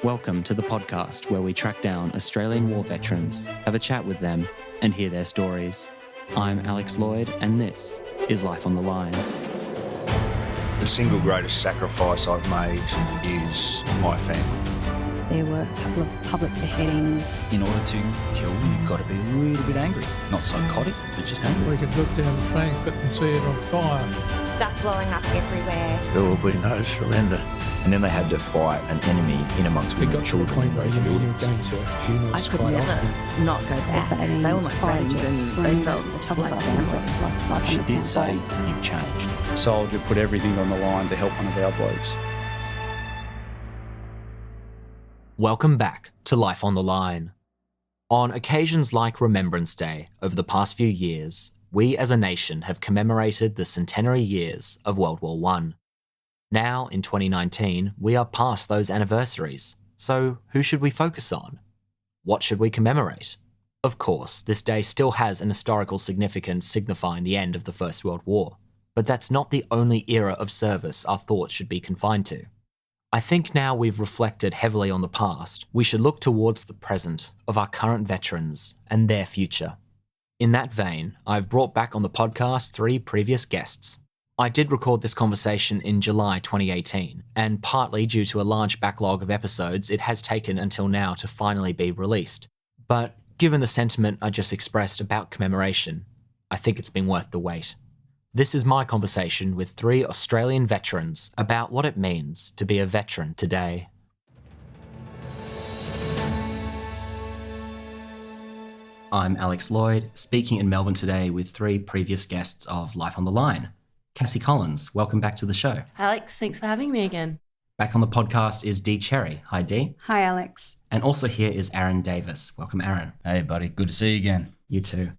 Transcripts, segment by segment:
Welcome to the podcast where we track down Australian war veterans, have a chat with them, and hear their stories. I'm Alex Lloyd, and this is Life on the Line. The single greatest sacrifice I've made is my family. There were a couple of public beheadings. In order to kill, you've got to be a little bit angry. Not psychotic, but just angry. We could look down the Frankfurt and see it on fire. Stuff blowing up everywhere. There will be no surrender. And then they had to fight an enemy in amongst women and children in those buildings. I could never not go back. They were my friends and they felt like family. She did say, "You've changed." A soldier put everything on the line to help one of our blokes. Welcome back to Life on the Line. On occasions like Remembrance Day over the past few years, we as a nation have commemorated the centenary years of World War I. Now, in 2019, we are past those anniversaries. So who should we focus on? What should we commemorate? Of course, this day still has an historical significance signifying the end of the First World War, but that's not the only era of service our thoughts should be confined to. I think now we've reflected heavily on the past, we should look towards the present of our current veterans and their future. In that vein, I've brought back on the podcast 3 previous guests. I did record this conversation in July 2018, and partly due to a large backlog of episodes, it has taken until now to finally be released. But given the sentiment I just expressed about commemoration, I think it's been worth the wait. This is my conversation with 3 Australian veterans about what it means to be a veteran today. I'm Alex Lloyd, speaking in Melbourne today with 3 previous guests of Life on the Line. Cassie Collins, welcome back to the show. Alex, thanks for having me again. Back on the podcast is Dee Cherry. Hi, Dee. Hi, Alex. And also here is Aaron Davis. Welcome, Aaron. Hey, buddy. Good to see you again. You too.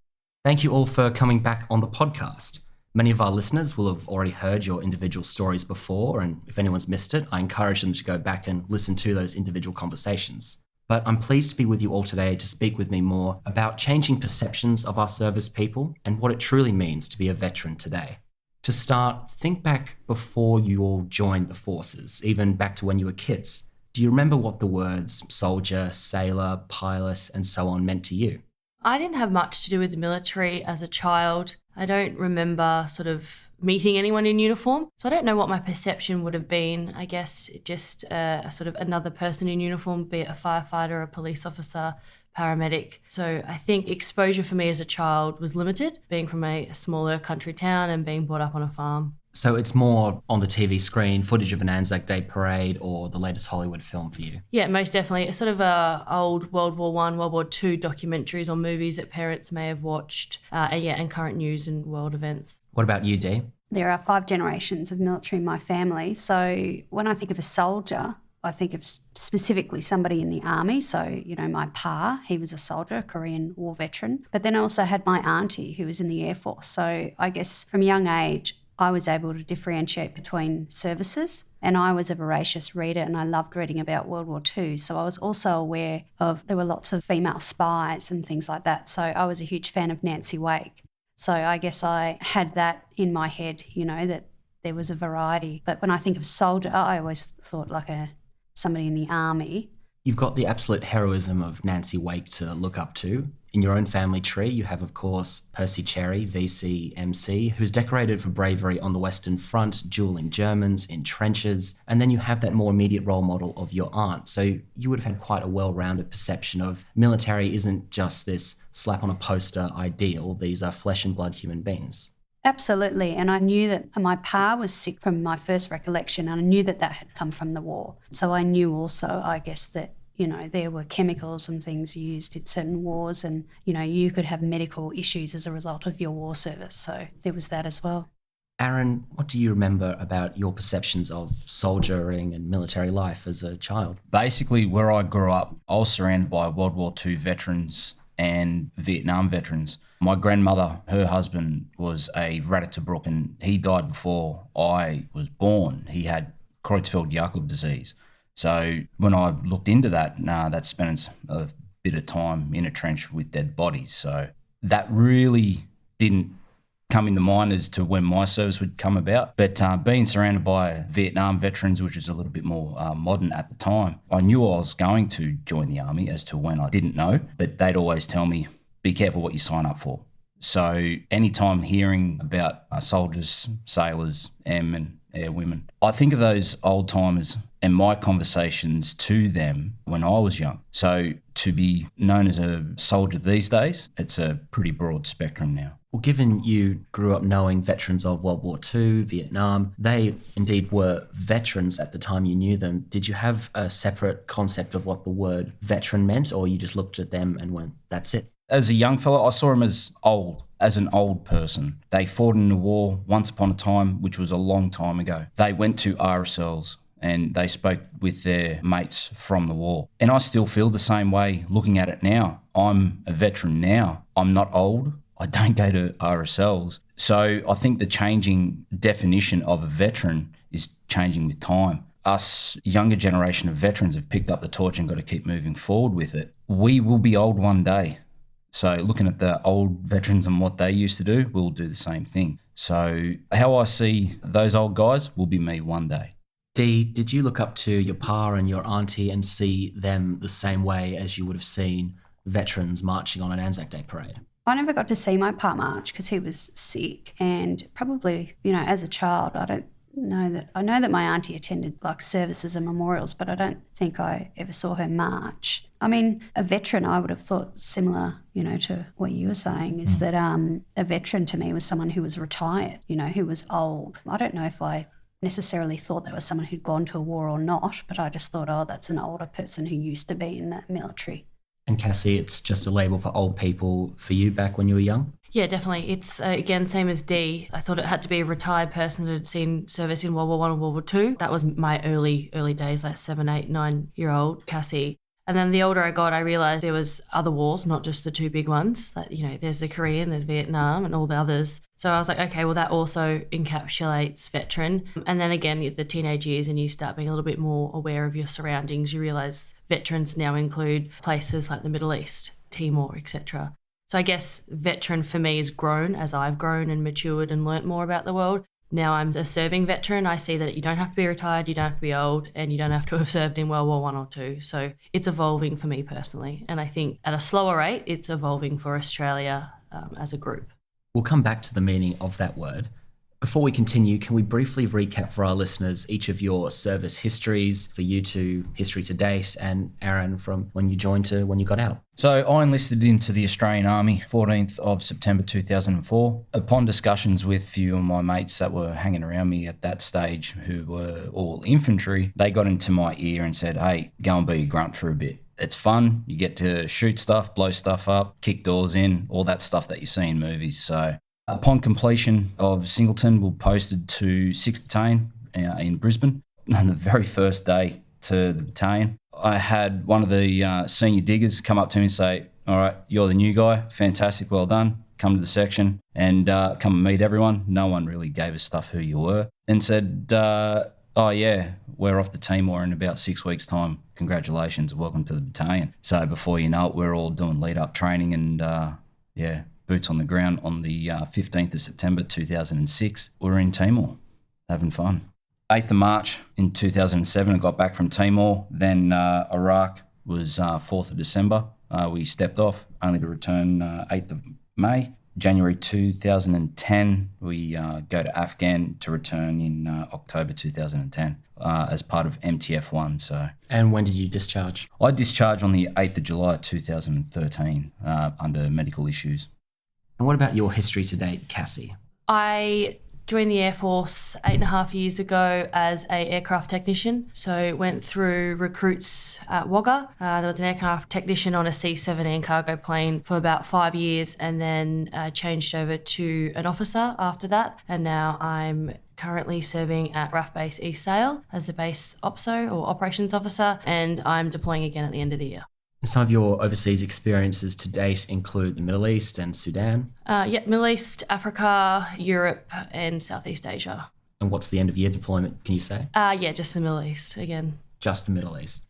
Thank you all for coming back on the podcast. Many of our listeners will have already heard your individual stories before, and if anyone's missed it, I encourage them to go back and listen to those individual conversations. But I'm pleased to be with you all today to speak with me more about changing perceptions of our service people and what it truly means to be a veteran today. To start, think back before you all joined the forces, even back to when you were kids. Do you remember what the words soldier, sailor, pilot, and so on meant to you? I didn't have much to do with the military as a child. I don't remember sort of meeting anyone in uniform, so I don't know what my perception would have been. I guess just a sort of another person in uniform, be it a firefighter, a police officer, paramedic. So I think exposure for me as a child was limited, being from a smaller country town and being brought up on a farm. So it's more on the TV screen, footage of an Anzac Day parade or the latest Hollywood film for you? Yeah, most definitely. It's sort of old World War I, World War II documentaries or movies that parents may have watched, and current news and world events. What about you, Dee? There are 5 generations of military in my family. So when I think of a soldier, I think of specifically somebody in the army. So, my pa, he was a soldier, a Korean War veteran. But then I also had my auntie who was in the Air Force. So I guess from a young age, I was able to differentiate between services, and I was a voracious reader and I loved reading about World War II. So I was also aware of, there were lots of female spies and things like that. So I was a huge fan of Nancy Wake. So I guess I had that in my head, that there was a variety. But when I think of soldier, I always thought like somebody in the army. You've got the absolute heroism of Nancy Wake to look up to. In your own family tree, you have, of course, Percy Cherry, VCMC, who's decorated for bravery on the Western Front, dueling Germans in trenches. And then you have that more immediate role model of your aunt. So you would have had quite a well-rounded perception of military isn't just this slap on a poster ideal. These are flesh and blood human beings. Absolutely. And I knew that my pa was sick from my first recollection, and I knew that had come from the war. So I knew also, I guess, that there were chemicals and things used in certain wars, and, you could have medical issues as a result of your war service. So there was that as well. Aaron, what do you remember about your perceptions of soldiering and military life as a child? Basically, where I grew up, I was surrounded by World War II veterans and Vietnam veterans. My grandmother, her husband was a Ratatobruk, and he died before I was born. He had Creutzfeldt-Jakob disease. So when I looked into that, that spent a bit of time in a trench with dead bodies. So that really didn't come into mind as to when my service would come about. But being surrounded by Vietnam veterans, which was a little bit more modern at the time, I knew I was going to join the Army. As to when, I didn't know, but they'd always tell me, be careful what you sign up for. So anytime hearing about soldiers, sailors, airmen, airwomen, I think of those old timers and my conversations to them when I was young. So to be known as a soldier these days, it's a pretty broad spectrum now. Well, given you grew up knowing veterans of World War II, Vietnam, they indeed were veterans at the time you knew them. Did you have a separate concept of what the word veteran meant, or you just looked at them and went, that's it? As a young fella, I saw them as old, as an old person. They fought in the war once upon a time, which was a long time ago. They went to RSLs and they spoke with their mates from the war. And I still feel the same way looking at it now. I'm a veteran now. I'm not old. I don't go to RSLs. So I think the changing definition of a veteran is changing with time. Us younger generation of veterans have picked up the torch and got to keep moving forward with it. We will be old one day. So looking at the old veterans and what they used to do, we'll do the same thing. So how I see those old guys will be me one day. Dee, did you look up to your pa and your auntie and see them the same way as you would have seen veterans marching on an Anzac Day parade? I never got to see my pa march because he was sick, and probably, as a child, I know that my auntie attended like services and memorials, but I don't think I ever saw her march. I mean, a veteran, I would have thought similar, to what you were saying, is that a veteran to me was someone who was retired, who was old. I don't know if I necessarily thought that was someone who'd gone to a war or not, but I just thought, oh, that's an older person who used to be in the military. And Cassie, it's just a label for old people for you back when you were young? Yeah, definitely. It's, again, same as Dee. I thought it had to be a retired person who had seen service in World War I and World War II. That was my early days, like 7, 8, 9-year-old Cassie. And then the older I got, I realised there was other wars, not just the two big ones. That, there's the Korean, there's Vietnam and all the others. So I was like, okay, well, that also encapsulates veteran. And then again, the teenage years, and you start being a little bit more aware of your surroundings. You realise veterans now include places like the Middle East, Timor, etc. So I guess veteran for me has grown as I've grown and matured and learnt more about the world. Now I'm a serving veteran. I see that you don't have to be retired, you don't have to be old, and you don't have to have served in World War I or II. So it's evolving for me personally. And I think at a slower rate, it's evolving for Australia as a group. We'll come back to the meaning of that word. Before we continue, can we briefly recap for our listeners each of your service histories, for you to history to date, and Aaron from when you joined to when you got out? So I enlisted into the Australian Army 14th of September 2004. Upon discussions with a few of my mates that were hanging around me at that stage who were all infantry, they got into my ear and said, hey, go and be a grunt for a bit. It's fun. You get to shoot stuff, blow stuff up, kick doors in, all that stuff that you see in movies. So upon completion of Singleton, we were posted to 6th Battalion in Brisbane. On the very first day to the battalion, I had one of the senior diggers come up to me and say, all right, you're the new guy. Fantastic. Well done. Come to the section and come and meet everyone. No one really gave a stuff who you were, and said, oh yeah, we're off to Timor in about 6 weeks' time. Congratulations. Welcome to the battalion. So before you know it, we're all doing lead-up training and, boots on the ground on the 15th of September 2006. We were in Timor, having fun. 8th of March in 2007, I got back from Timor. Then Iraq was 4th of December. We stepped off, only to return 8th of May. January 2010, we go to Afghan to return in October 2010 as part of MTF-1. So. And when did you discharge? I discharged on the 8th of July 2013 under medical issues. And what about your history to date, Cassie? I joined the Air Force 8.5 years ago as an aircraft technician. So went through recruits at Wagga. There was an aircraft technician on a C-17 cargo plane for about 5 years, and then changed over to an officer after that. And now I'm currently serving at RAF Base East Sale as the base OPSO or operations officer, and I'm deploying again at the end of the year. Some of your overseas experiences to date include the Middle East and Sudan. Middle East, Africa, Europe, and Southeast Asia. And what's the end of year deployment, can you say? Just the Middle East again. Just the Middle East.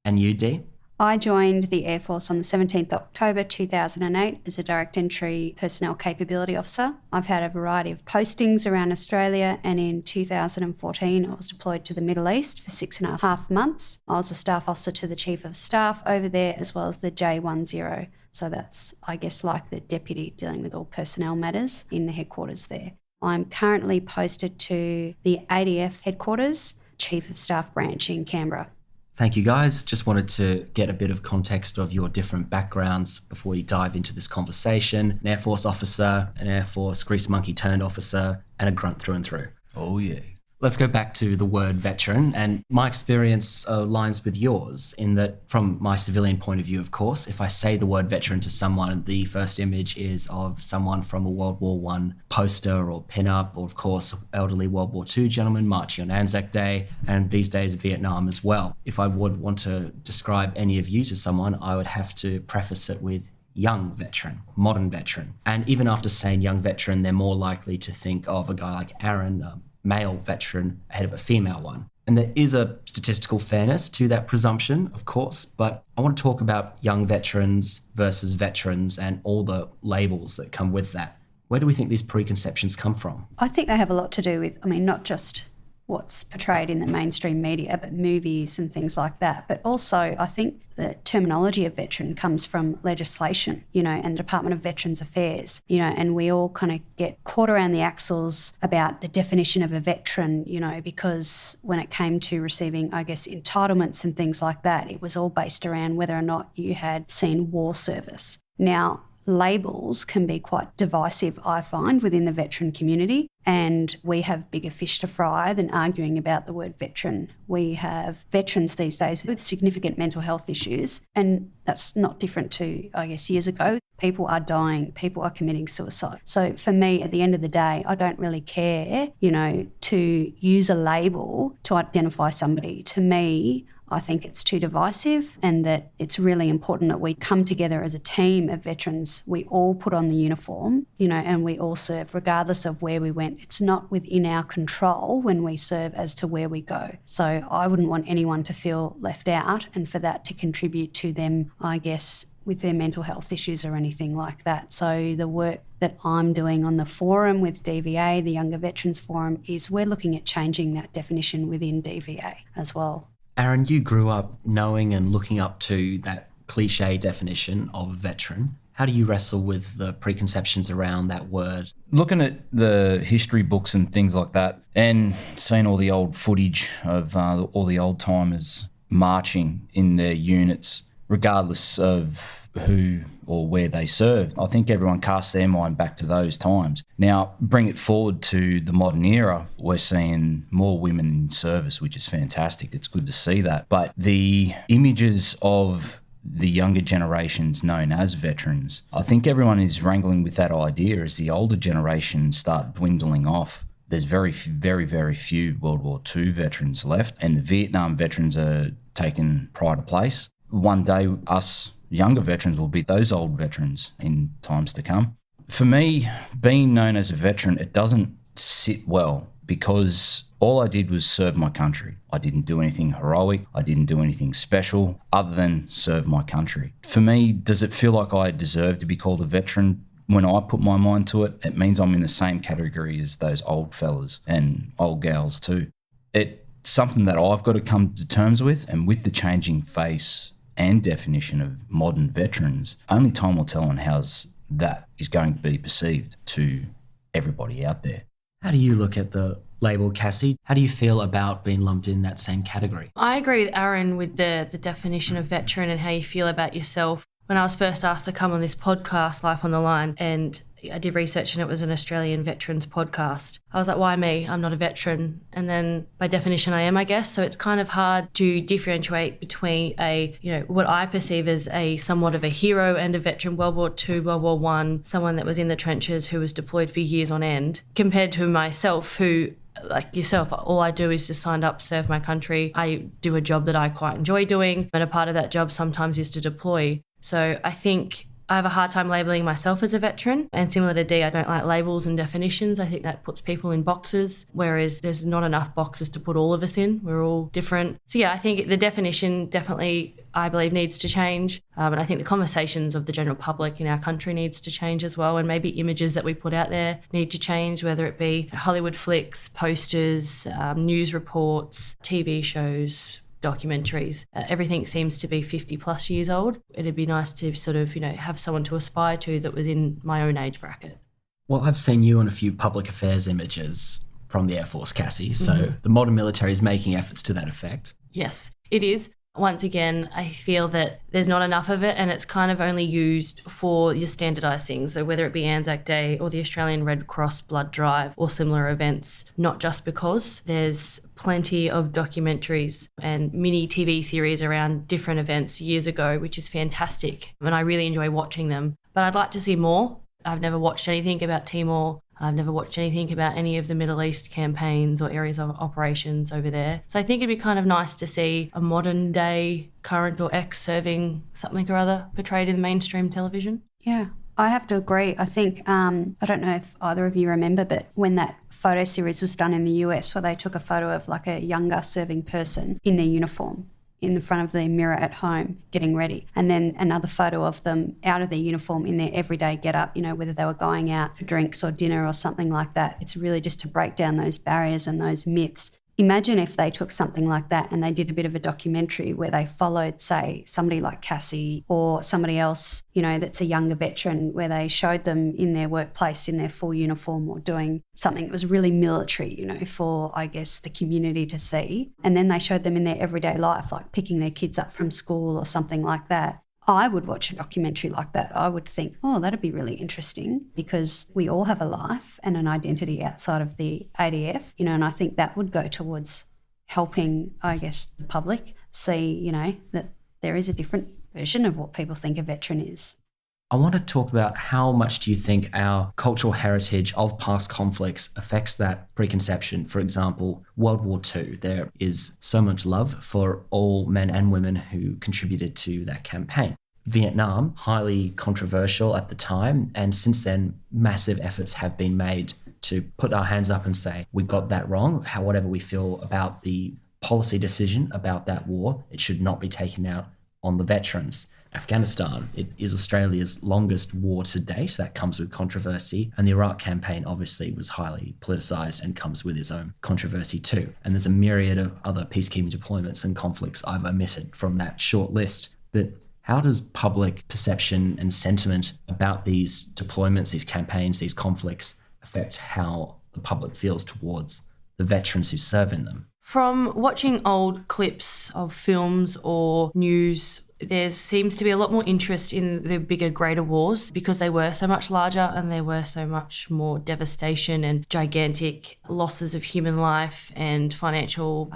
And you, Dee? I joined the Air Force on the 17th October 2008 as a direct entry personnel capability officer. I've had a variety of postings around Australia, and in 2014 I was deployed to the Middle East for 6.5 months. I was a staff officer to the Chief of Staff over there, as well as the J10. So that's, I guess, like the deputy dealing with all personnel matters in the headquarters there. I'm currently posted to the ADF headquarters, Chief of Staff branch in Canberra. Thank you, guys. Just wanted to get a bit of context of your different backgrounds before we dive into this conversation. An Air Force officer, an Air Force grease monkey turned officer, and a grunt through and through. Oh, yeah. Let's go back to the word veteran, and my experience aligns with yours in that, from my civilian point of view, of course, if I say the word veteran to someone, the first image is of someone from a World War I poster or pin-up, or of course, elderly World War II gentleman marching on Anzac Day, and these days Vietnam as well. If I would want to describe any of you to someone, I would have to preface it with young veteran, modern veteran. And even after saying young veteran, they're more likely to think of a guy like Aaron, male veteran ahead of a female one. And there is a statistical fairness to that presumption, of course, but I want to talk about young veterans versus veterans and all the labels that come with that. Where do we think these preconceptions come from? I think they have a lot to do with, not just what's portrayed in the mainstream media, but movies and things like that. But also, I think the terminology of veteran comes from legislation, and Department of Veterans Affairs, and we all kind of get caught around the axles about the definition of a veteran, because when it came to receiving, I guess, entitlements and things like that, it was all based around whether or not you had seen war service. Now, labels can be quite divisive, I find, within the veteran community, and we have bigger fish to fry than arguing about the word veteran. We have veterans these days with significant mental health issues, and that's not different to, I guess, years ago. People are dying, people are committing suicide. So for me, at the end of the day, I don't really care, to use a label to identify somebody. To me, I think it's too divisive, and that it's really important that we come together as a team of veterans. We all put on the uniform, and we all serve regardless of where we went. It's not within our control when we serve as to where we go. So I wouldn't want anyone to feel left out, and for that to contribute to them, I guess, with their mental health issues or anything like that. So the work that I'm doing on the forum with DVA, the Younger Veterans Forum, is we're looking at changing that definition within DVA as well. Aaron, you grew up knowing and looking up to that cliche definition of veteran. How do you wrestle with the preconceptions around that word? Looking at the history books and things like that, and seeing all the old footage of all the old timers marching in their units, regardless of who or where they served, I think everyone casts their mind back to those times. Now, bring it forward to the modern era, we're seeing more women in service, which is fantastic. It's good to see that. But the images of the younger generations known as veterans, I think everyone is wrangling with that idea as the older generations start dwindling off. There's very, very, very few World War II veterans left, and the Vietnam veterans are taking pride of place. One day, us younger veterans will be those old veterans in times to come. For me, being known as a veteran, it doesn't sit well, because all I did was serve my country. I didn't do anything heroic. I didn't do anything special other than serve my country. For me, does it feel like I deserve to be called a veteran? When I put my mind to it, it means I'm in the same category as those old fellas and old gals too. It's something that I've got to come to terms with, and with the changing face and definition of modern veterans, only time will tell on how that is going to be perceived to everybody out there. How do you look at the label, Cassie? How do you feel about being lumped in that same category? I agree with Aaron with the definition of veteran and how you feel about yourself. When I was first asked to come on this podcast, Life on the Line, and I did research and it was an Australian veterans podcast, I was like, why me? I'm not a veteran. And then by definition, I am, I guess. So it's kind of hard to differentiate between what I perceive as a somewhat of a hero and a veteran, World War II, World War I, someone that was in the trenches who was deployed for years on end, compared to myself who, like yourself, all I do is just sign up, serve my country. I do a job that I quite enjoy doing, and a part of that job sometimes is to deploy. So I think I have a hard time labelling myself as a veteran, and similar to Dee, I don't like labels and definitions. I think that puts people in boxes, whereas there's not enough boxes to put all of us in. We're all different. So yeah, I think the definition definitely, I believe, needs to change. And I think the conversations of the general public in our country needs to change as well, and maybe images that we put out there need to change, whether it be Hollywood flicks, posters, news reports, TV shows, documentaries. Everything seems to be 50 plus years old. It'd be nice to sort of, have someone to aspire to that was in my own age bracket. Well, I've seen you on a few public affairs images from the Air Force, Cassie, so the modern military is making efforts to that effect. Yes, it is. Once again, I feel that there's not enough of it, and it's kind of only used for your standardised things. So whether it be Anzac Day or the Australian Red Cross blood drive or similar events, not just because. There's plenty of documentaries and mini TV series around different events years ago, which is fantastic, and I really enjoy watching them. But I'd like to see more. I've never watched anything about Timor. I've never watched anything about any of the Middle East campaigns or areas of operations over there. So I think it'd be kind of nice to see a modern day current or ex-serving something or other portrayed in mainstream television. Yeah, I have to agree. I think, I don't know if either of you remember, but when that photo series was done in the US where they took a photo of like a younger serving person in their uniform in the front of their mirror at home getting ready, and then another photo of them out of their uniform in their everyday get-up, whether they were going out for drinks or dinner or something like that. It's really just to break down those barriers and those myths. Imagine if they took something like that and they did a bit of a documentary where they followed, say, somebody like Cassie or somebody else, that's a younger veteran, where they showed them in their workplace in their full uniform or doing something that was really military, for, I guess, the community to see. And then they showed them in their everyday life, like picking their kids up from school or something like that. I would watch a documentary like that. I would think, oh, that'd be really interesting, because we all have a life and an identity outside of the ADF, and I think that would go towards helping, I guess, the public see, that there is a different version of what people think a veteran is. I want to talk about how much do you think our cultural heritage of past conflicts affects that preconception. For example, World War II, there is so much love for all men and women who contributed to that campaign. Vietnam, highly controversial at the time, and since then, massive efforts have been made to put our hands up and say, we got that wrong. Whatever we feel about the policy decision about that war, it should not be taken out on the veterans. Afghanistan, it is Australia's longest war to date. That comes with controversy. And the Iraq campaign obviously was highly politicised and comes with its own controversy too. And there's a myriad of other peacekeeping deployments and conflicts I've omitted from that short list. But how does public perception and sentiment about these deployments, these campaigns, these conflicts affect how the public feels towards the veterans who serve in them? From watching old clips of films or news, there seems to be a lot more interest in the bigger, greater wars because they were so much larger and there were so much more devastation and gigantic losses of human life and financial,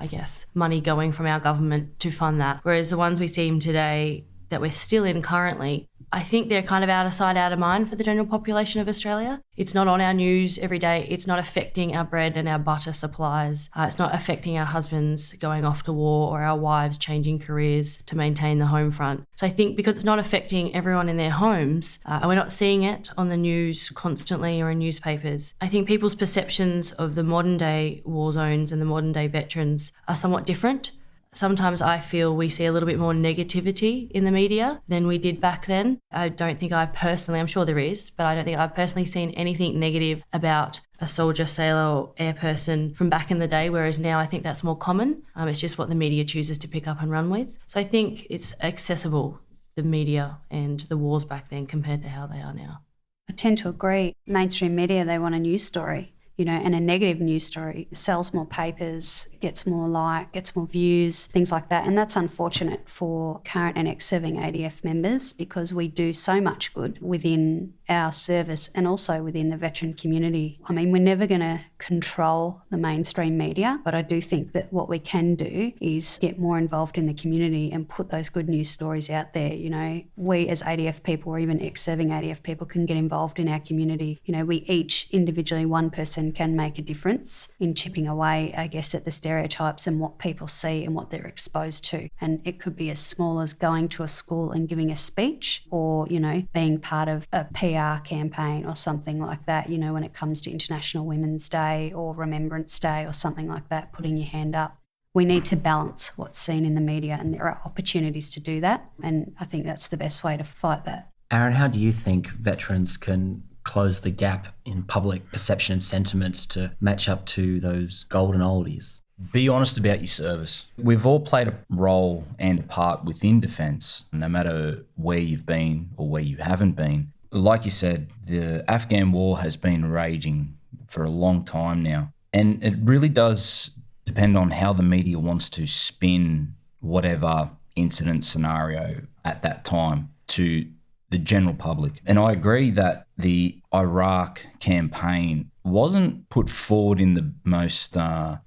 money going from our government to fund that. Whereas the ones we see today that we're still in currently, I think they're kind of out of sight, out of mind for the general population of Australia. It's not on our news every day. It's not affecting our bread and our butter supplies. It's not affecting our husbands going off to war or our wives changing careers to maintain the home front. So I think because it's not affecting everyone in their homes, and we're not seeing it on the news constantly or in newspapers, I think people's perceptions of the modern day war zones and the modern day veterans are somewhat different. Sometimes I feel we see a little bit more negativity in the media than we did back then. I don't think I've personally, I'm sure there is, but I don't think I've personally seen anything negative about a soldier, sailor or air person from back in the day, whereas now I think that's more common. It's just what the media chooses to pick up and run with. So I think it's accessible, the media and the wars back then compared to how they are now. I tend to agree. Mainstream media, they want a news story. And a negative news story sells more papers, gets more gets more views, things like that. And that's unfortunate for current and ex-serving ADF members because we do so much good within our service and also within the veteran community. I mean, we're never going to control the mainstream media, but I do think that what we can do is get more involved in the community and put those good news stories out there. You know, we as ADF people or even ex-serving ADF people can get involved in our community. You know, we each individually, one person can make a difference in chipping away, I guess, at the stereotypes and what people see and what they're exposed to. And it could be as small as going to a school and giving a speech, or, you know, being part of a PR campaign or something like that, you know, when it comes to International Women's Day or Remembrance Day or something like that, putting your hand up. We need to balance what's seen in the media, and there are opportunities to do that. And I think that's the best way to fight that. Aaron, how do you think veterans can close the gap in public perception and sentiments to match up to those golden oldies? Be honest about your service. We've all played a role and a part within defence, no matter where you've been or where you haven't been. Like you said, the Afghan war has been raging for a long time now. And it really does depend on how the media wants to spin whatever incident scenario at that time to the general public. And I agree that the Iraq campaign wasn't put forward in the most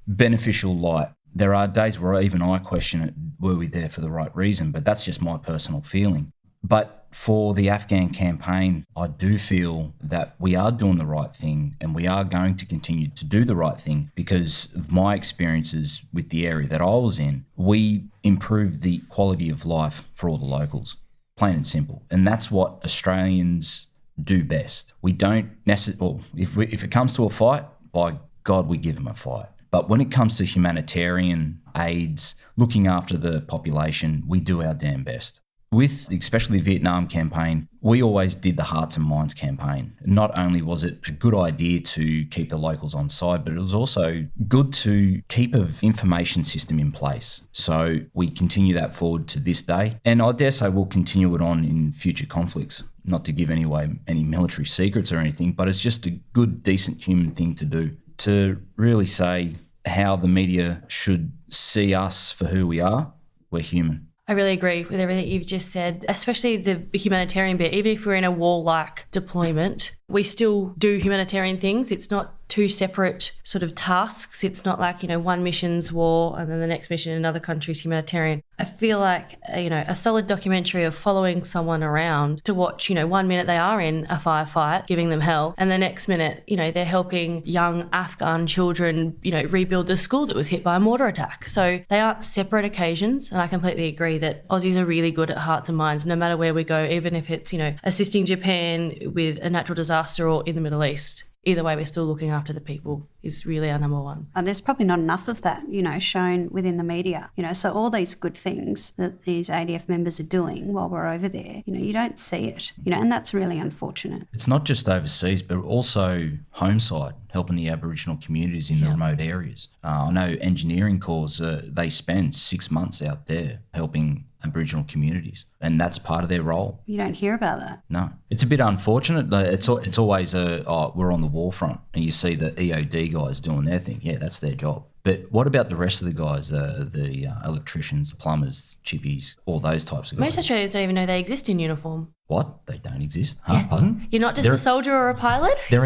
beneficial light. There are days where even I question it, were we there for the right reason? But that's just my personal feeling. But for the Afghan campaign, I do feel that we are doing the right thing, and we are going to continue to do the right thing because of my experiences with the area that I was in. We improved the quality of life for all the locals, plain and simple. And that's what Australians do best. We don't necessarily, if it comes to a fight, by God, we give them a fight. But when it comes to humanitarian aids, looking after the population, we do our damn best. With especially the Vietnam campaign, we always did the Hearts and Minds campaign. Not only was it a good idea to keep the locals on side, but it was also good to keep an information system in place. So we continue that forward to this day. And I dare say we'll continue it on in future conflicts. Not to give any military secrets or anything, but it's just a good, decent human thing to do. To really say how the media should see us for who we are, we're human. I really agree with everything you've just said, especially the humanitarian bit. Even if we're in a war-like deployment, we still do humanitarian things. It's not two separate sort of tasks. It's not like, one mission's war and then the next mission in another country's humanitarian. I feel like, a solid documentary of following someone around to watch, 1 minute they are in a firefight, giving them hell, and the next minute, they're helping young Afghan children, rebuild the school that was hit by a mortar attack. So they aren't separate occasions, and I completely agree that Aussies are really good at Hearts and Minds, no matter where we go, even if it's, assisting Japan with a natural disaster or in the Middle East. Either way, we're still looking after the people is really our number one. And there's probably not enough of that, shown within the media. So all these good things that these ADF members are doing while we're over there, you don't see it, and that's really unfortunate. It's not just overseas, but also home side, helping the Aboriginal communities in the remote areas. I know engineering corps, they spend 6 months out there helping Aboriginal communities, and that's part of their role. You don't hear about that. No. It's a bit unfortunate. It's always we're on the war front and you see the EOD guys doing their thing. Yeah, that's their job. But what about the rest of the guys, the electricians, the plumbers, chippies, all those types of guys? Most Australians don't even know they exist in uniform. What? They don't exist? Huh? Pardon? You're not just a soldier or a pilot? They're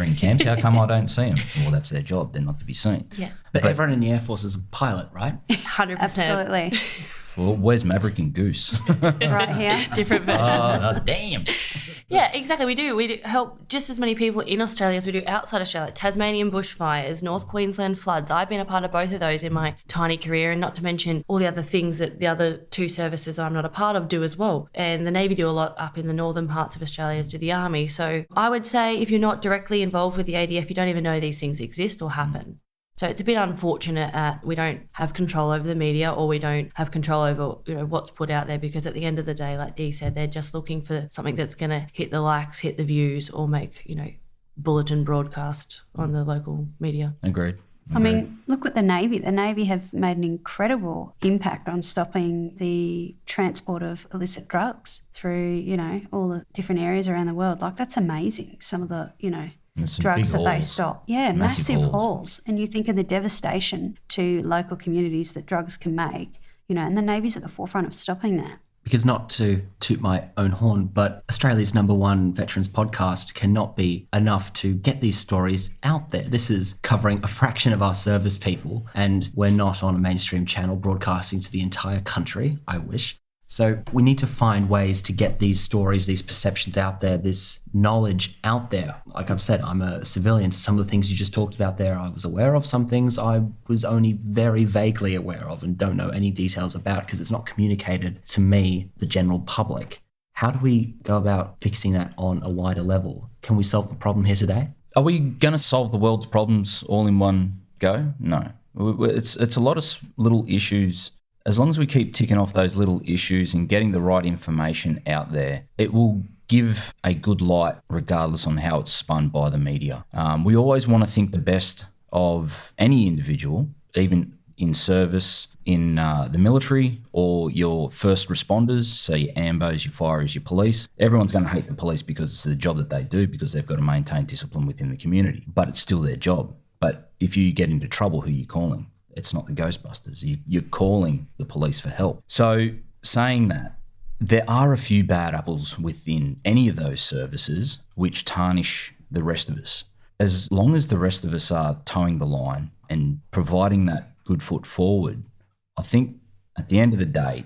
in camps? How come I don't see them? Well, that's their job. They're not to be seen. Yeah. But everyone in the Air Force is a pilot, right? 100%. Absolutely. Well, where's Maverick and Goose? Right here. Different versions. Oh, damn. Yeah, exactly. We do help just as many people in Australia as we do outside Australia. Tasmanian bushfires, North Queensland floods. I've been a part of both of those in my tiny career, and not to mention all the other things that the other two services I'm not a part of do as well. And the Navy do a lot up in the northern parts of Australia, as do the Army. So I would say if you're not directly involved with the ADF, you don't even know these things exist or happen. So it's a bit unfortunate we don't have control over the media, or we don't have control over what's put out there, because at the end of the day, like Dee said, they're just looking for something that's going to hit the likes, hit the views, or make bulletin broadcast on the local media. Agreed. I mean, look at the Navy. The Navy have made an incredible impact on stopping the transport of illicit drugs through, all the different areas around the world. Like, that's amazing. Some of the, drugs that they stop. Yeah, massive hauls. And you think of the devastation to local communities that drugs can make, and the Navy's at the forefront of stopping that. Because not to toot my own horn, but Australia's #1 veterans podcast cannot be enough to get these stories out there. This is covering a fraction of our service people, and we're not on a mainstream channel broadcasting to the entire country, I wish. So we need to find ways to get these stories, these perceptions out there, this knowledge out there. Like I've said, I'm a civilian. Some of the things you just talked about there, I was aware of. Some things I was only very vaguely aware of and don't know any details about because it's not communicated to me, the general public. How do we go about fixing that on a wider level? Can we solve the problem here today? Are we going to solve the world's problems all in one go? No. It's a lot of little issues. As long as we keep ticking off those little issues and getting the right information out there, it will give a good light regardless on how it's spun by the media. We always want to think the best of any individual, even in service, in the military or your first responders, so your AMBOs, your firers, your police. Everyone's going to hate the police because it's the job that they do because they've got to maintain discipline within the community, but it's still their job. But if you get into trouble, who are you calling? It's not the Ghostbusters. You're calling the police for help. So saying that, there are a few bad apples within any of those services which tarnish the rest of us. As long as the rest of us are towing the line and providing that good foot forward, I think at the end of the day,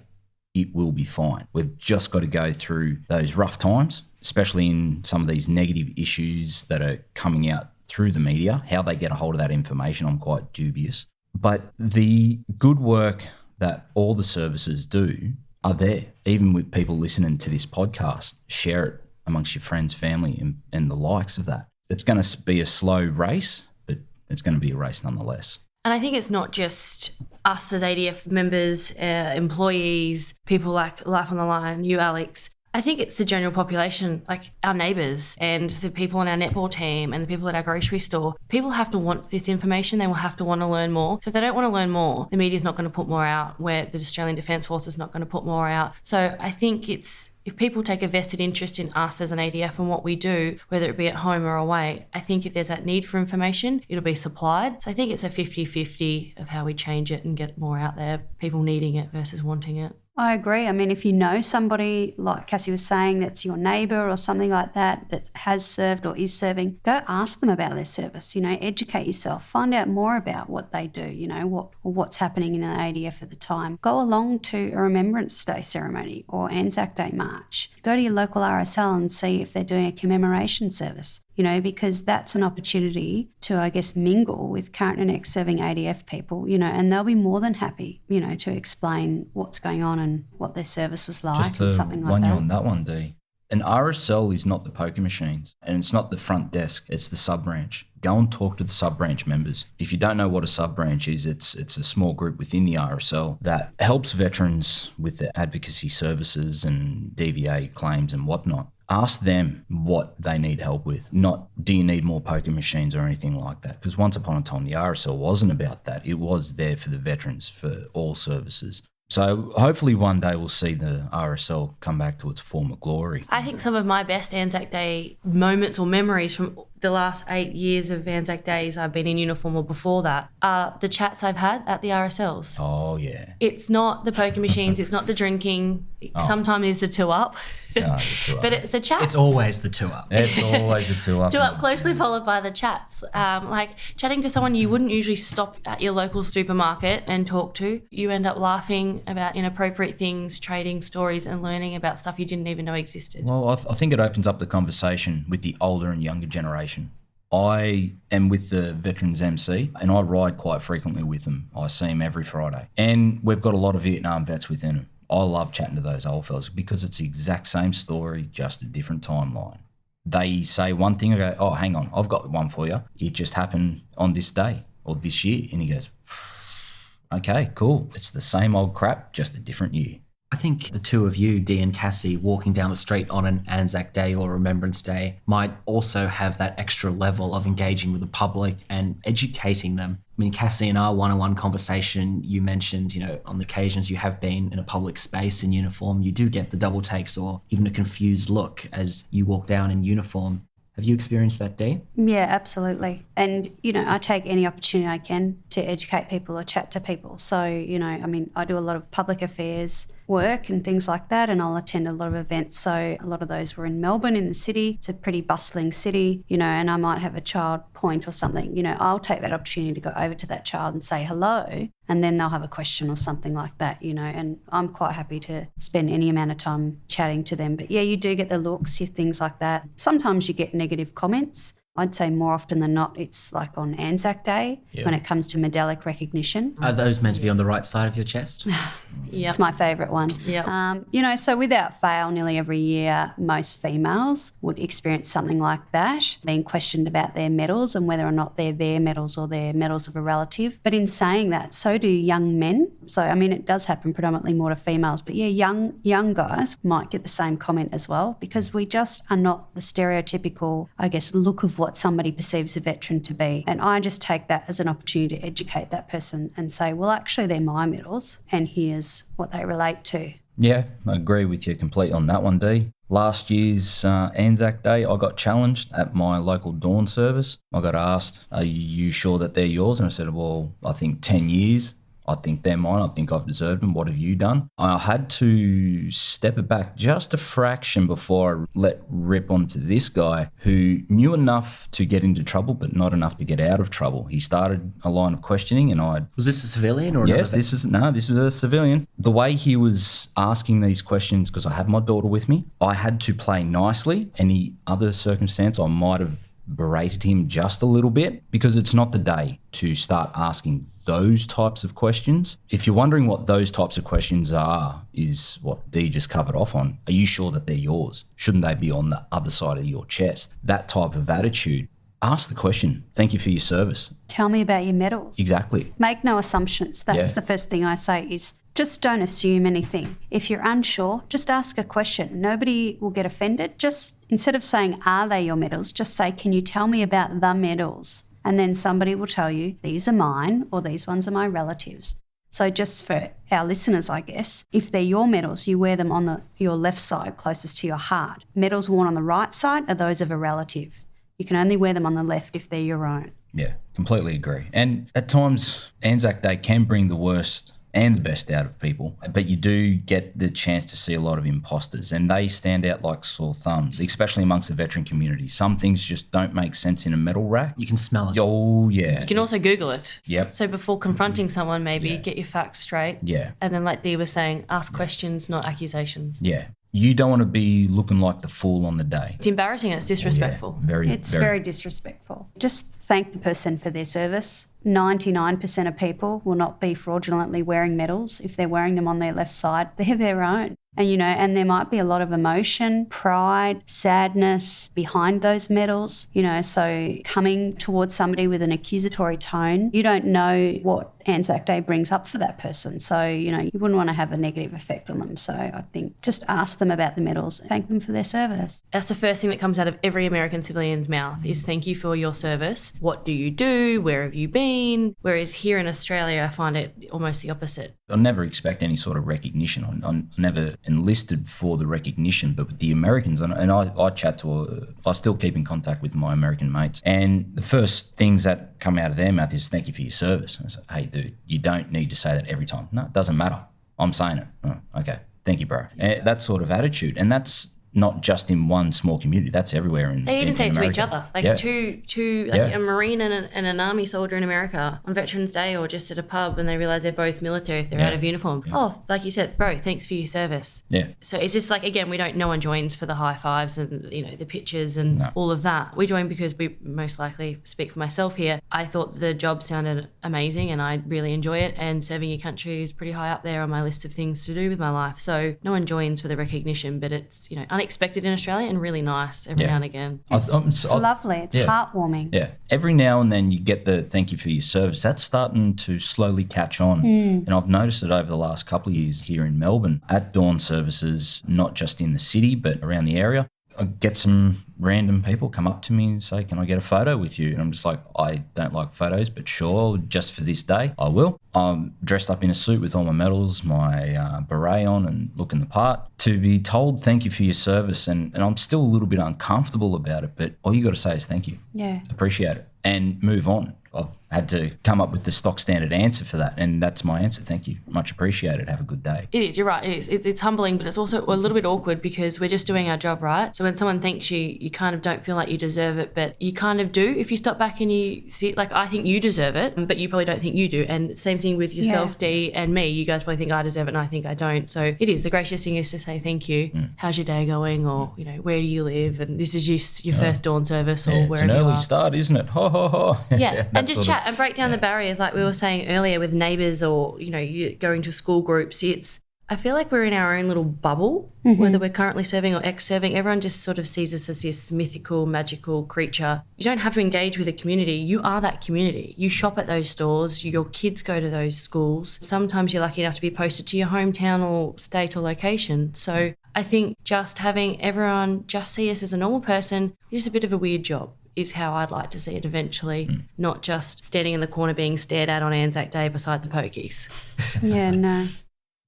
it will be fine. We've just got to go through those rough times, especially in some of these negative issues that are coming out through the media. How they get a hold of that information, I'm quite dubious. But the good work that all the services do are there. Even with people listening to this podcast, share it amongst your friends, family, and the likes of that. It's going to be a slow race, but it's going to be a race nonetheless. And I think it's not just us as ADF members, employees, people like Life on the Line, you, Alex. I think it's the general population, like our neighbours and the people on our netball team and the people at our grocery store. People have to want this information. They will have to want to learn more. So if they don't want to learn more, the media's not going to put more out, where the Australian Defence Force is not going to put more out. So I think it's, if people take a vested interest in us as an ADF and what we do, whether it be at home or away, I think if there's that need for information, it'll be supplied. So I think it's a 50-50 of how we change it and get more out there, people needing it versus wanting it. I agree. I mean, if you know somebody, like Cassie was saying, that's your neighbour or something like that, that has served or is serving, go ask them about their service, educate yourself, find out more about what they do, what's happening in the ADF at the time. Go along to a Remembrance Day ceremony or Anzac Day march. Go to your local RSL and see if they're doing a commemoration service. Because that's an opportunity to, I guess, mingle with current and ex-serving ADF people, and they'll be more than happy, to explain what's going on and what their service was like Just and something like one that. you on that one, Dee. An RSL is not the poker machines and it's not the front desk, it's the sub-branch. Go and talk to the sub-branch members. If you don't know what a sub-branch is, it's a small group within the RSL that helps veterans with their advocacy services and DVA claims and whatnot. Ask them what they need help with, not do you need more poker machines or anything like that. Because once upon a time, the RSL wasn't about that. It was there for the veterans, for all services. So hopefully one day we'll see the RSL come back to its former glory. I think some of my best Anzac Day moments or memories from the last 8 years of Anzac Days I've been in uniform or before that are the chats I've had at the RSLs. Oh, yeah. It's not the poker machines, it's not the drinking. Sometimes it's the two-up. No, the two-up. But it's the chats. It's always the two-up. It's always a two-up. Two-up closely followed by the chats. Like chatting to someone you wouldn't usually stop at your local supermarket and talk to. You end up laughing about inappropriate things, trading stories and learning about stuff you didn't even know existed. Well, I think it opens up the conversation with the older and younger generation. I am with the Veterans MC and I ride quite frequently with them. I see them every Friday. And we've got a lot of Vietnam vets within them. I love chatting to those old fellas because it's the exact same story, just a different timeline. They say one thing, I go, oh, hang on, I've got one for you. It just happened on this day or this year. And he goes, okay, cool. It's the same old crap, just a different year. I think the two of you, Dee and Cassie, walking down the street on an Anzac Day or Remembrance Day might also have that extra level of engaging with the public and educating them. I mean, Cassie, in our one-on-one conversation, you mentioned, on the occasions you have been in a public space in uniform, you do get the double takes or even a confused look as you walk down in uniform. Have you experienced that, Dee? Yeah, absolutely. And, I take any opportunity I can to educate people or chat to people. So, I do a lot of public affairs work and things like that, and I'll attend a lot of events. So a lot of those were in Melbourne, in the city. It's a pretty bustling city, and I might have a child point or something. I'll take that opportunity to go over to that child and say hello, and then they'll have a question or something like that, and I'm quite happy to spend any amount of time chatting to them. But yeah, you do get the looks, things like that. Sometimes you get negative comments. I'd say more often than not, it's like on Anzac Day when it comes to medallic recognition. Are those meant to be on the right side of your chest? Yeah, It's my favourite one. Yeah. So without fail, nearly every year, most females would experience something like that, being questioned about their medals and whether or not they're their medals or they're medals of a relative. But in saying that, so do young men. So, it does happen predominantly more to females. But yeah, young guys might get the same comment as well, because we just are not the stereotypical, look of what somebody perceives a veteran to be. And I just take that as an opportunity to educate that person and say, well, actually, they're my medals, and here's what they relate to. Yeah, I agree with you completely on that one, Dee. Last year's Anzac Day, I got challenged at my local dawn service. I got asked, are you sure that they're yours? And I said, well, I think 10 years. I think they're mine. I think I've deserved them. What have you done? I had to step it back just a fraction before I let rip onto this guy who knew enough to get into trouble, but not enough to get out of trouble. He started a line of questioning and Was this a civilian or Yes, this is a civilian. The way he was asking these questions, because I had my daughter with me, I had to play nicely. Any other circumstance, I might have berated him just a little bit, because it's not the day to start asking those types of questions. If you're wondering what those types of questions are, is what Dee just covered off on. Are you sure that they're yours? Shouldn't they be on the other side of your chest? That type of attitude. Ask the question. Thank you for your service. Tell me about your medals. Exactly. Make no assumptions. That's the first thing I say is just don't assume anything. If you're unsure, just ask a question. Nobody will get offended. Just instead of saying, are they your medals, just say, can you tell me about the medals? And then somebody will tell you, these are mine or these ones are my relatives. So just for our listeners, if they're your medals, you wear them on your left side closest to your heart. Medals worn on the right side are those of a relative. You can only wear them on the left if they're your own. Yeah, completely agree. And at times, Anzac Day can bring the worst and the best out of people, but you do get the chance to see a lot of imposters, and they stand out like sore thumbs, especially amongst the veteran community. Some things just don't make sense in a medal rack. You can smell it. Oh, yeah. You can also Google it. Yep. So before confronting someone, maybe get your facts straight. Yeah. And then, like Dee was saying, ask questions, not accusations. Yeah. You don't want to be looking like the fool on the day. It's embarrassing and it's disrespectful. It's very disrespectful. Just thank the person for their service. 99% of people will not be fraudulently wearing medals. If they're wearing them on their left side, they're their own. And, and there might be a lot of emotion, pride, sadness behind those medals, so coming towards somebody with an accusatory tone, you don't know what Anzac Day brings up for that person. So, you wouldn't want to have a negative effect on them. So I think just ask them about the medals, thank them for their service. That's the first thing that comes out of every American civilian's mouth is thank you for your service. What do you do? Where have you been? Whereas here in Australia, I find it almost the opposite. I never expect any sort of recognition. I never enlisted for the recognition, but with the Americans, and I still keep in contact with my American mates, and the first things that come out of their mouth is thank you for your service. I say, hey, dude, you don't need to say that every time. No, it doesn't matter. I'm saying it. Oh, okay. Thank you, bro. That sort of attitude. And that's not just in one small community. That's everywhere in They even say it to each America. other. A Marine and an Army soldier in America on Veterans Day or just at a pub and they realise they're both military if they're out of uniform. Yeah. Oh, like you said, bro, thanks for your service. Yeah. So it's just again, no one joins for the high fives and, the pictures and all of that. We join because we most likely, speak for myself here, I thought the job sounded amazing and I really enjoy it, and serving your country is pretty high up there on my list of things to do with my life. So no one joins for the recognition, but it's, unexpected in Australia and really nice every now and again. It's lovely. It's heartwarming. Yeah. Every now and then you get the thank you for your service. That's starting to slowly catch on. And I've noticed it over the last couple of years here in Melbourne at dawn services, not just in the city, but around the area. I get some random people come up to me and say, can I get a photo with you? And I'm just like, I don't like photos, but sure, just for this day, I will. I'm dressed up in a suit with all my medals, my beret on and looking the part. To be told thank you for your service, and I'm still a little bit uncomfortable about it, but all you got to say is thank you. Yeah. Appreciate it and move on. I've had to come up with the stock standard answer for that. And that's my answer. Thank you. Much appreciated. Have a good day. It is, you're right. It is. It's humbling, but it's also a little bit awkward because we're just doing our job, right? So when someone thanks you, you kind of don't feel like you deserve it, but you kind of do if you stop back and you see, like, I think you deserve it, but you probably don't think you do. And same thing with yourself, Dee, and me. You guys probably think I deserve it and I think I don't. So it is. The gracious thing is to say thank you. How's your day going? Or, you know, where do you live? And this is your first dawn service or wherever It's an early you are. start, isn't it? Ho, ho, ho. Yeah, and just chat and break down the barriers like we were saying earlier with neighbours or, you know, you going to school groups. I feel like we're in our own little bubble, whether we're currently serving or ex-serving. Everyone just sort of sees us as this mythical, magical creature. You don't have to engage with a community. You are that community. You shop at those stores. Your kids go to those schools. Sometimes you're lucky enough to be posted to your hometown or state or location. So I think just having everyone just see us as a normal person is a bit of a weird job, is how I'd like to see it eventually, not just standing in the corner being stared at on Anzac Day beside the pokies. Yeah, no.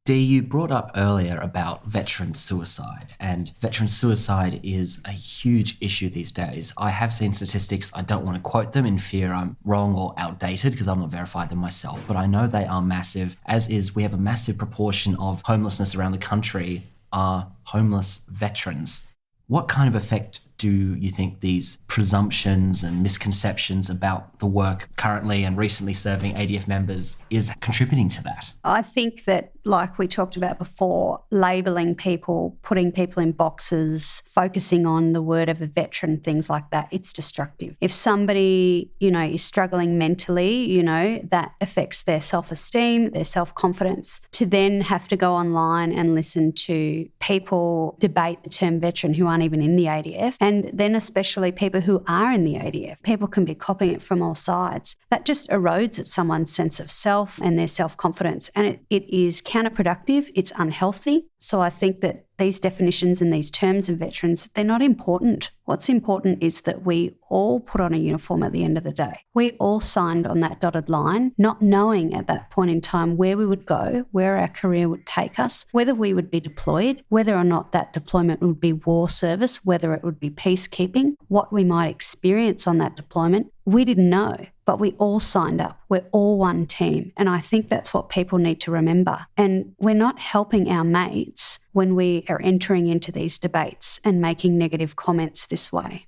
Dee, you brought up earlier about veteran suicide, and veteran suicide is a huge issue these days. I have seen statistics. I don't want to quote them in fear I'm wrong or outdated because I've not verified them myself, but I know they are massive, as is we have a massive proportion of homelessness around the country are homeless veterans. What kind of effect do you think these presumptions and misconceptions about the work currently and recently serving ADF members is contributing to that? I think that, like we talked about before, labelling people, putting people in boxes, focusing on the word of a veteran, things like that, it's destructive. If somebody, you know, is struggling mentally, you know, that affects their self-esteem, their self-confidence. To then have to go online and listen to people debate the term veteran who aren't even in the ADF, and then especially people who are in the ADF, people can be copying it from all sides. That just erodes at someone's sense of self and their self-confidence, and it is counterproductive, it's unhealthy. So I think that these definitions and these terms of veterans, they're not important. What's important is that we all put on a uniform at the end of the day. We all signed on that dotted line, not knowing at that point in time where we would go, where our career would take us, whether we would be deployed, whether or not that deployment would be war service, whether it would be peacekeeping, what we might experience on that deployment. We didn't know, but we all signed up. We're all one team. And I think that's what people need to remember. And we're not helping our mates when we are entering into these debates and making negative comments this way.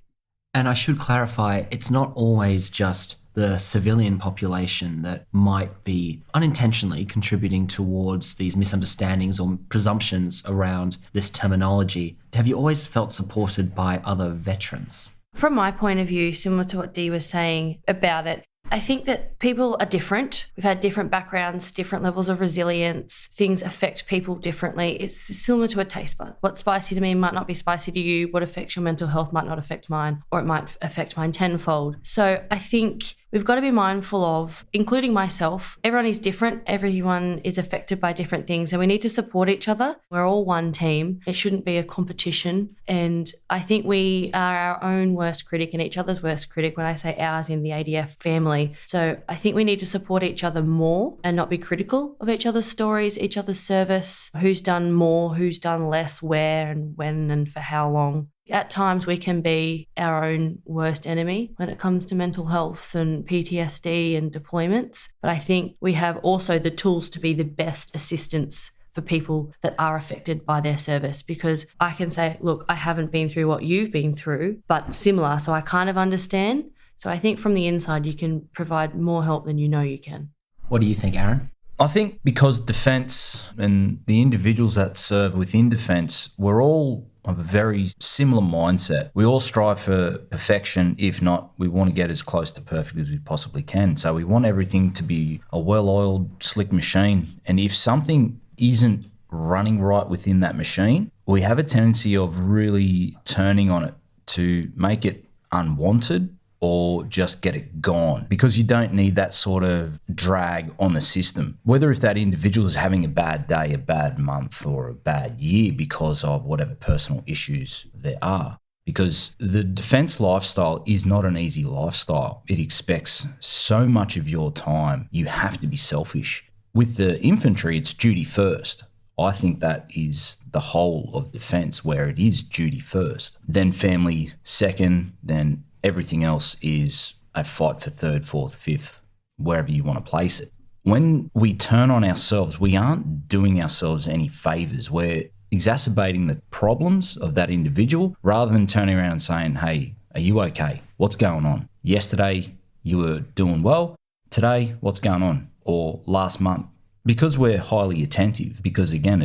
And I should clarify, it's not always just the civilian population that might be unintentionally contributing towards these misunderstandings or presumptions around this terminology. Have you always felt supported by other veterans? From my point of view, similar to what Dee was saying about it, I think that people are different. We've had different backgrounds, different levels of resilience. Things affect people differently. It's similar to a taste bud. What's spicy to me might not be spicy to you. What affects your mental health might not affect mine, or it might affect mine tenfold. So I think we've got to be mindful of, including myself, everyone is different. Everyone is affected by different things, and we need to support each other. We're all one team. It shouldn't be a competition. And I think we are our own worst critic and each other's worst critic, when I say ours in the ADF family. So I think we need to support each other more and not be critical of each other's stories, each other's service, who's done more, who's done less, where and when and for how long. At times we can be our own worst enemy when it comes to mental health and PTSD and deployments. But I think we have also the tools to be the best assistance for people that are affected by their service, because I can say, look, I haven't been through what you've been through, but similar, so I kind of understand. So I think from the inside you can provide more help than you know you can. What do you think, Aaron? I think because defence and the individuals that serve within defence, we're all of a very similar mindset. We all strive for perfection. If not, we want to get as close to perfect as we possibly can. So we want everything to be a well-oiled, slick machine. And if something isn't running right within that machine, we have a tendency of really turning on it to make it unwanted or just get it gone, because you don't need that sort of drag on the system. Whether if that individual is having a bad day, a bad month, or a bad year because of whatever personal issues there are. Because the defence lifestyle is not an easy lifestyle. It expects so much of your time. You have to be selfish. With the infantry, it's duty first. I think that is the whole of defence, where it is duty first, then family second, then everything else is a fight for third, fourth, fifth. wherever you want to place it. When we turn on ourselves, we aren't doing ourselves any favours. We're exacerbating the problems of that individual rather than turning around and saying, hey, are you okay? What's going on? Yesterday, you were doing well. Today, what's going on? Or last month. Because we're highly attentive, because again,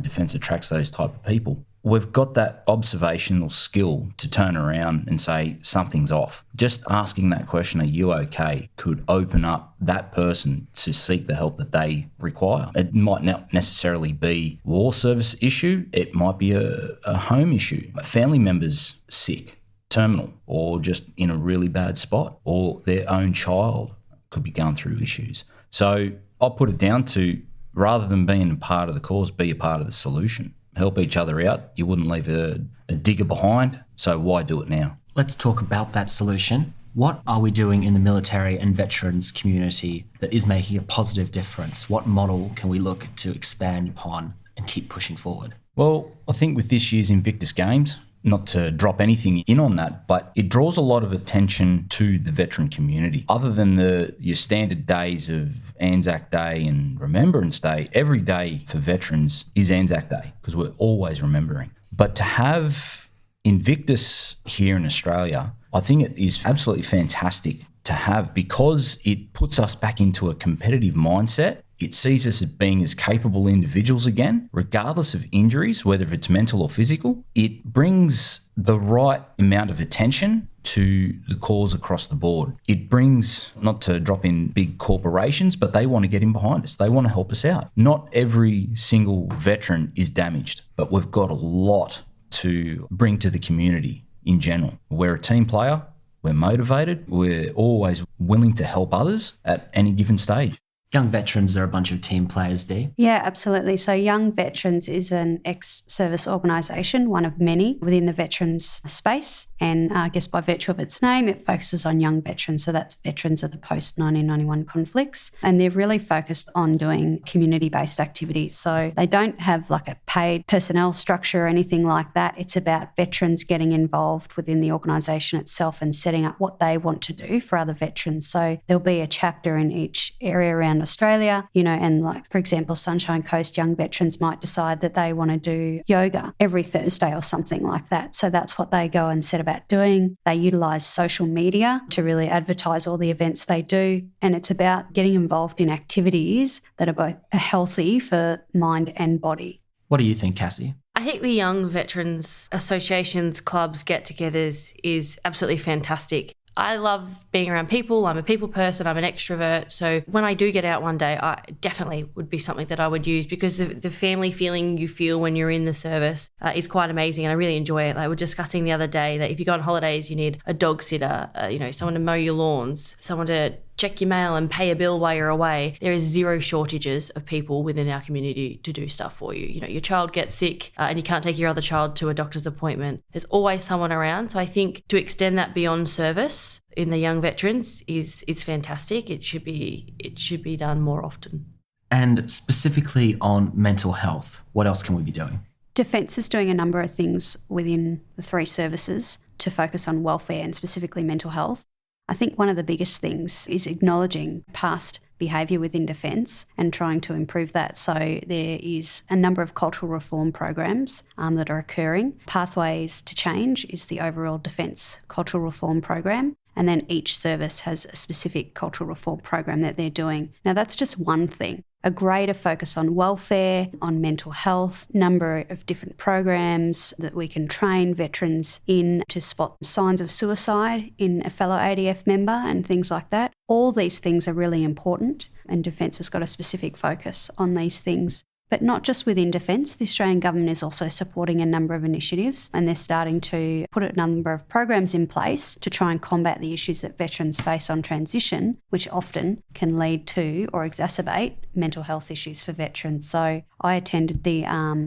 defence attracts those type of people, we've got that observational skill to turn around and say something's off. Just asking that question, are you okay, could open up that person to seek the help that they require. It might not necessarily be a war service issue. It might be a home issue. A family member's sick, terminal, or just in a really bad spot, or their own child could be going through issues. So I'll put it down to, rather than being a part of the cause, be a part of the solution. Help each other out. You wouldn't leave a digger behind, so why do it now? Let's talk about that solution. What are we doing in the military and veterans community that is making a positive difference? What model can we look to expand upon and keep pushing forward? Well, I think with this year's Invictus Games, not to drop anything in on that, but it draws a lot of attention to the veteran community. Other than your standard days of Anzac Day and Remembrance Day, every day for veterans is Anzac Day because we're always remembering. But to have Invictus here in Australia, I think it is absolutely fantastic to have because it puts us back into a competitive mindset. It sees us as being as capable individuals again, regardless of injuries, whether it's mental or physical. It brings the right amount of attention to the cause across the board. It brings, not to drop in big corporations, but they want to get in behind us. They want to help us out. Not every single veteran is damaged, but we've got a lot to bring to the community in general. We're a team player. We're motivated. We're always willing to help others at any given stage. Young veterans are a bunch of team players, Dee. Yeah, absolutely. So Young Veterans is an ex-service organisation, one of many within the veterans space. And I guess by virtue of its name, it focuses on young veterans. So that's veterans of the post-1991 conflicts. And they're really focused on doing community-based activities. So they don't have like a paid personnel structure or anything like that. It's about veterans getting involved within the organisation itself and setting up what they want to do for other veterans. So there'll be a chapter in each area around Australia, and like, for example, Sunshine Coast young veterans might decide that they want to do yoga every Thursday or something like that. So that's what they go and set about doing. They utilise social media to really advertise all the events they do. And it's about getting involved in activities that are both healthy for mind and body. What do you think, Cassie? I think the Young Veterans Associations, clubs, get-togethers is absolutely fantastic. I love being around people. I'm a people person. I'm an extrovert. So when I do get out one day, I definitely would be something that I would use because the family feeling you feel when you're in the service is quite amazing, and I really enjoy it. Like we were discussing the other day that if you go on holidays, you need a dog sitter, someone to mow your lawns, someone to check your mail and pay a bill while you're away. There is zero shortages of people within our community to do stuff for you. Your child gets sick and you can't take your other child to a doctor's appointment. There's always someone around. So I think to extend that beyond service in the young veterans it's fantastic. It should be done more often. And specifically on mental health, what else can we be doing? Defence is doing a number of things within the three services to focus on welfare and specifically mental health. I think one of the biggest things is acknowledging past behaviour within Defence and trying to improve that. So there is a number of cultural reform programs that are occurring. Pathways to Change is the overall Defence cultural reform program. And then each service has a specific cultural reform program that they're doing. Now that's just one thing. A greater focus on welfare, on mental health, number of different programs that we can train veterans in to spot signs of suicide in a fellow ADF member and things like that. All these things are really important, and Defence has got a specific focus on these things. But not just within Defence, the Australian government is also supporting a number of initiatives, and they're starting to put a number of programs in place to try and combat the issues that veterans face on transition, which often can lead to or exacerbate mental health issues for veterans. So I attended the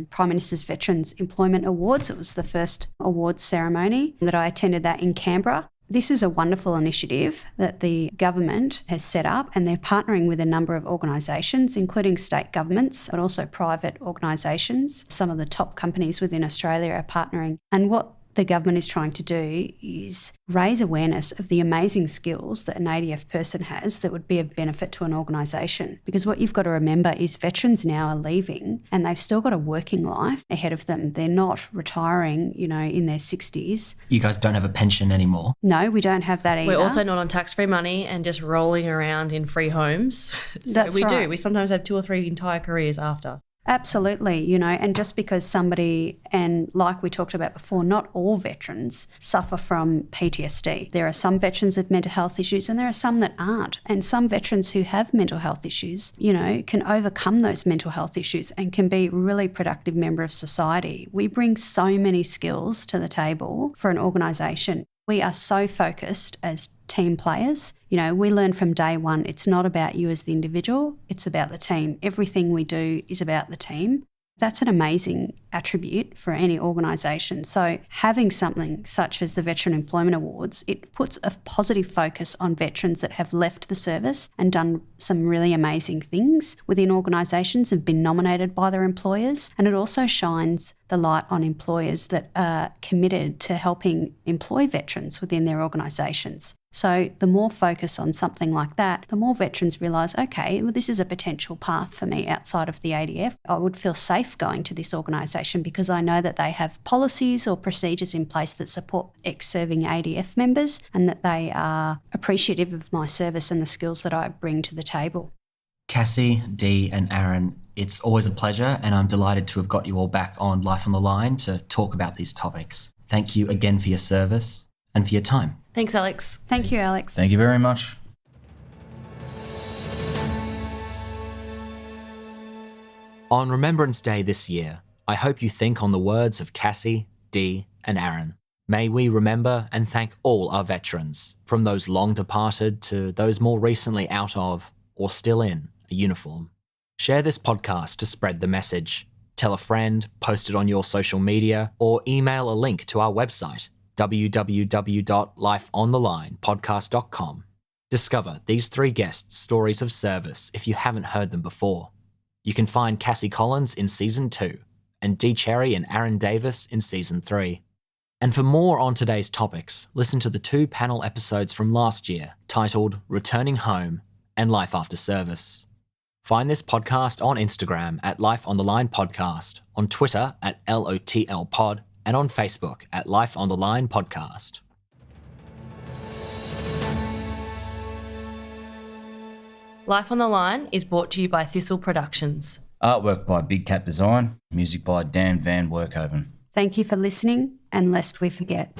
Prime Minister's Veterans Employment Awards. It was the first awards ceremony that I attended that in Canberra. This is a wonderful initiative that the government has set up, and they're partnering with a number of organisations, including state governments, but also private organisations. Some of the top companies within Australia are partnering. And what the government is trying to do is raise awareness of the amazing skills that an ADF person has that would be of benefit to an organisation. Because what you've got to remember is veterans now are leaving and they've still got a working life ahead of them. They're not retiring, in their 60s. You guys don't have a pension anymore? No, we don't have that either. We're also not on tax-free money and just rolling around in free homes. That's right. do. We sometimes have 2 or 3 entire careers after. Absolutely, and just because somebody, and like we talked about before, not all veterans suffer from PTSD. There are some veterans with mental health issues and there are some that aren't. And some veterans who have mental health issues, can overcome those mental health issues and can be a really productive member of society. We bring so many skills to the table for an organisation. We are so focused as team players. We learn from day one, it's not about you as the individual, it's about the team. Everything we do is about the team. That's an amazing attribute for any organisation. So having something such as the Veteran Employment Awards, it puts a positive focus on veterans that have left the service and done some really amazing things within organisations and been nominated by their employers. And it also shines the light on employers that are committed to helping employ veterans within their organisations. So the more focus on something like that, the more veterans realise, okay, well, this is a potential path for me outside of the ADF. I would feel safe going to this organisation because I know that they have policies or procedures in place that support ex-serving ADF members and that they are appreciative of my service and the skills that I bring to the table. Cassie, Dee and Aaron, it's always a pleasure and I'm delighted to have got you all back on Life on the Line to talk about these topics. Thank you again for your service and for your time. Thanks, Alex. Thank you, Alex. Thank you very much. On Remembrance Day this year, I hope you think on the words of Cassie, Dee and Aaron. May we remember and thank all our veterans, from those long departed to those more recently out of or still in a uniform. Share this podcast to spread the message. Tell a friend, post it on your social media, or email a link to our website, www.lifeonthelinepodcast.com. Discover these 3 guests' stories of service if you haven't heard them before. You can find Cassie Collins in Season 2 and Dee Cherry and Aaron Davis in Season 3. And for more on today's topics, listen to the 2 panel episodes from last year titled Returning Home and Life After Service. Find this podcast on Instagram at Life on the Line Podcast, on Twitter at LOTL Pod, and on Facebook at Life on the Line Podcast. Life on the Line is brought to you by Thistle Productions. Artwork by Big Cat Design, music by Dan Van Werkhoven. Thank you for listening, and lest we forget.